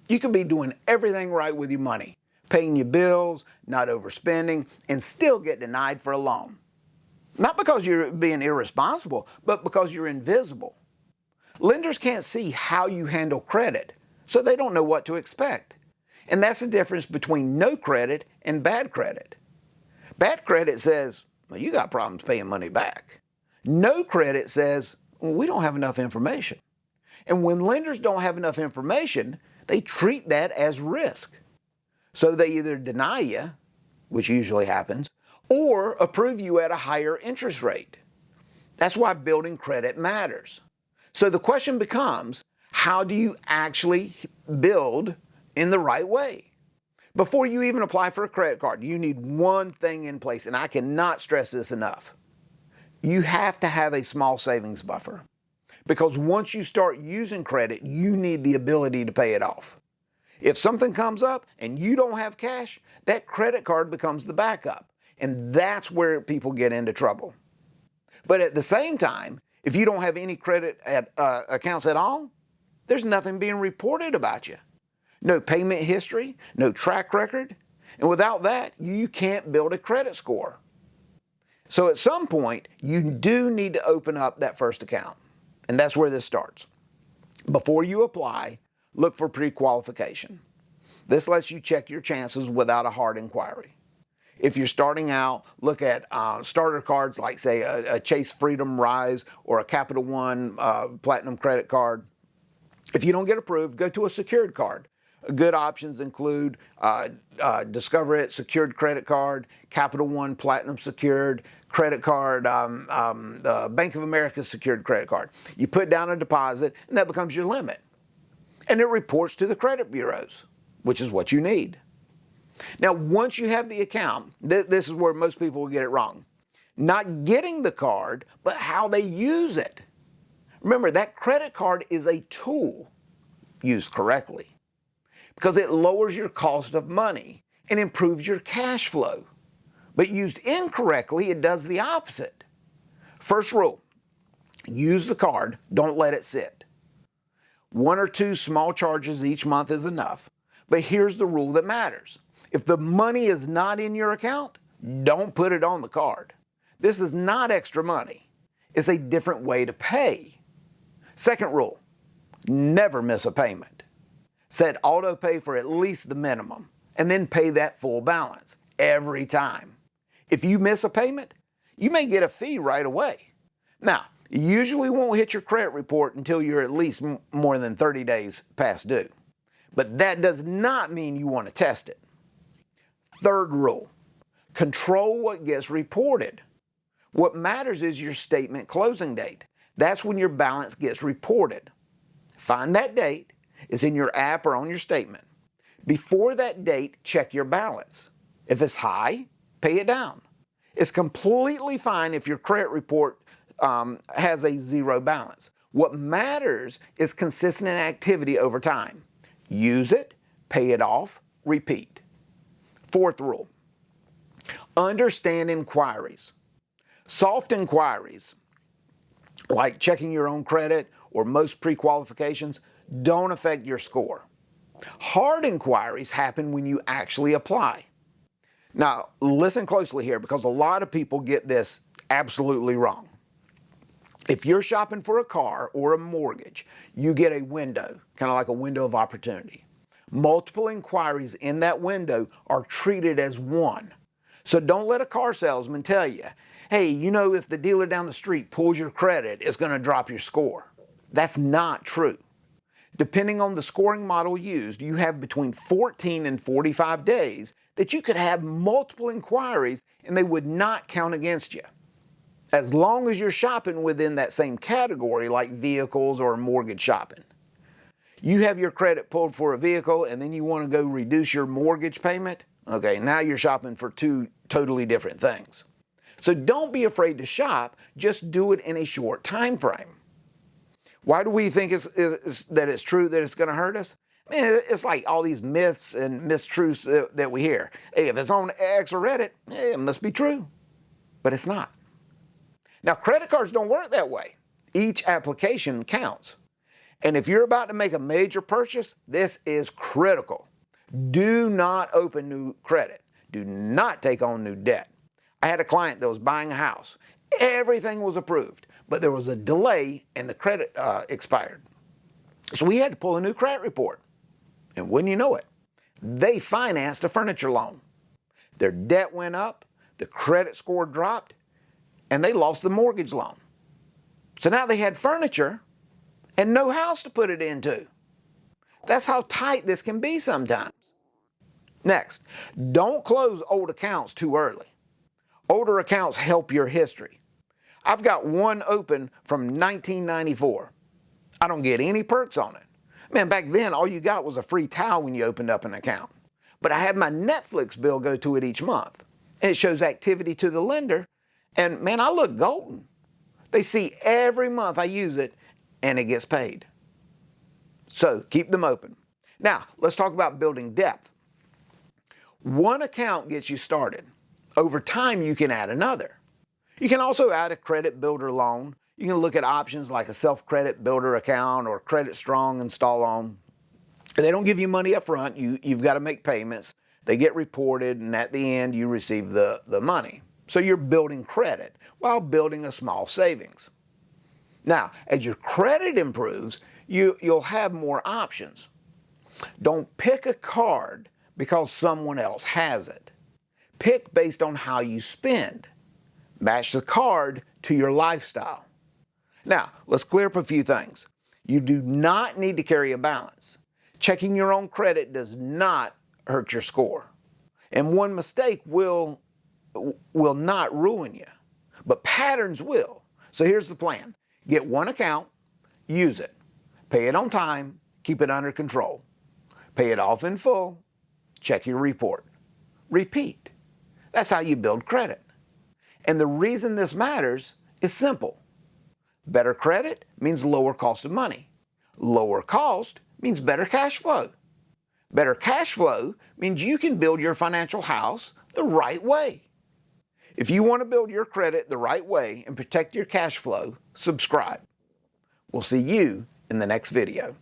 You could be doing everything right with your money, paying your bills, not overspending, and still get denied for a loan. Not because you're being irresponsible, but because you're invisible. Lenders can't see how you handle credit, so they don't know what to expect. And that's the difference between no credit and bad credit. Bad credit says, well, you got problems paying money back. No credit says, well, we don't have enough information. And when lenders don't have enough information, they treat that as risk. So they either deny you, which usually happens, or approve you at a higher interest rate. That's why building credit matters. So the question becomes, how do you actually build in the right way? Before you even apply for a credit card, you need one thing in place, and I cannot stress this enough. You have to have a small savings buffer. Because once you start using credit, you need the ability to pay it off. If something comes up and you don't have cash, that credit card becomes the backup. And that's where people get into trouble. But at the same time, if you don't have any credit accounts at all, there's nothing being reported about you. No payment history, no track record. And without that, you can't build a credit score. So at some point, you do need to open up that first account. And that's where this starts. Before you apply, look for pre-qualification. This lets you check your chances without a hard inquiry. If you're starting out, look at starter cards like, say, a Chase Freedom Rise or a Capital One Platinum credit card. If you don't get approved, go to a secured card. Good options include Discover It Secured Credit Card, Capital One Platinum Secured Credit Card, Bank of America Secured Credit Card. You put down a deposit, and that becomes your limit. And it reports to the credit bureaus, which is what you need. Now, once you have the account, this is where most people will get it wrong. Not getting the card, but how they use it. Remember, that credit card is a tool used correctly because it lowers your cost of money and improves your cash flow. But used incorrectly, it does the opposite. First rule, use the card, don't let it sit. 1 or 2 small charges each month is enough. But here's the rule that matters. If the money is not in your account, don't put it on the card. This is not extra money. It's a different way to pay. Second rule, never miss a payment. Set auto pay for at least the minimum and then pay that full balance every time. If you miss a payment, you may get a fee right away. Now, you usually won't hit your credit report until you're at least more than 30 days past due. But that does not mean you want to test it. Third rule, control what gets reported. What matters is your statement closing date. That's when your balance gets reported. Find that date. It's in your app or on your statement. Before that date, check your balance. If it's high, pay it down. It's completely fine if your credit report has a 0 balance. What matters is consistent activity over time. Use it, pay it off, repeat. Fourth rule, understand inquiries. Soft inquiries, like checking your own credit or most pre-qualifications, don't affect your score. Hard inquiries happen when you actually apply. Now, listen closely here because a lot of people get this absolutely wrong. If you're shopping for a car or a mortgage, you get a window, kind of like a window of opportunity. Multiple inquiries in that window are treated as one. So don't let a car salesman tell you, hey, you know, if the dealer down the street pulls your credit, it's going to drop your score. That's not true. Depending on the scoring model used, you have between 14 and 45 days that you could have multiple inquiries and they would not count against you. As long as you're shopping within that same category, like vehicles or mortgage shopping. You have your credit pulled for a vehicle and then you want to go reduce your mortgage payment. Okay, now you're shopping for 2 totally different things. So don't be afraid to shop, just do it in a short time frame. Why do we think that it's true that it's going to hurt us? I mean, it's like all these myths and mistruths that we hear. Hey, if it's on X or Reddit, it must be true. But it's not. Now, credit cards don't work that way. Each application counts. And if you're about to make a major purchase, this is critical. Do not open new credit. Do not take on new debt. I had a client that was buying a house. Everything was approved, but there was a delay and the credit expired. So we had to pull a new credit report. And wouldn't you know it, they financed a furniture loan. Their debt went up, the credit score dropped, and they lost the mortgage loan. So now they had furniture and no house to put it into. That's how tight this can be sometimes. Next, don't close old accounts too early. Older accounts help your history. I've got one open from 1994. I don't get any perks on it. Man, back then all you got was a free towel when you opened up an account. But I have my Netflix bill go to it each month. And it shows activity to the lender. And man, I look golden. They see every month I use it and it gets paid. So keep them open. Now, let's talk about building depth. One account gets you started. Over time, you can add another. You can also add a credit builder loan. You can look at options like a self-credit builder account or Credit Strong install loan. They don't give you money up front. You've got to make payments. They get reported, and at the end, you receive the money. So you're building credit while building a small savings. Now, as your credit improves, you'll have more options. Don't pick a card because someone else has it. Pick based on how you spend. Match the card to your lifestyle. Now, let's clear up a few things. You do not need to carry a balance. Checking your own credit does not hurt your score. And one mistake will not ruin you, but patterns will. So here's the plan. Get one account, use it. Pay it on time, keep it under control. Pay it off in full, check your report. Repeat. That's how you build credit. And the reason this matters is simple. Better credit means lower cost of money. Lower cost means better cash flow. Better cash flow means you can build your financial house the right way. If you want to build your credit the right way and protect your cash flow, subscribe. We'll see you in the next video.